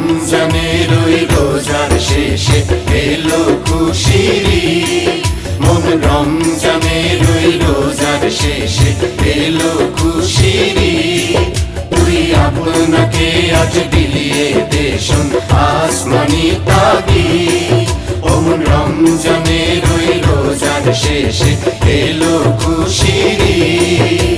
রমজানের ওই রোজার শেষে এলো খুশির ঈদ। মন রমজানের ওই রোজার শেষে এলো খুশির ঈদ। তুই আপনাকে আজ বিলিয়ে দে শোন আসমানি তাগিদ। ও মন রমজানের ওই রোজার শেষে এলো খুশির ঈদ।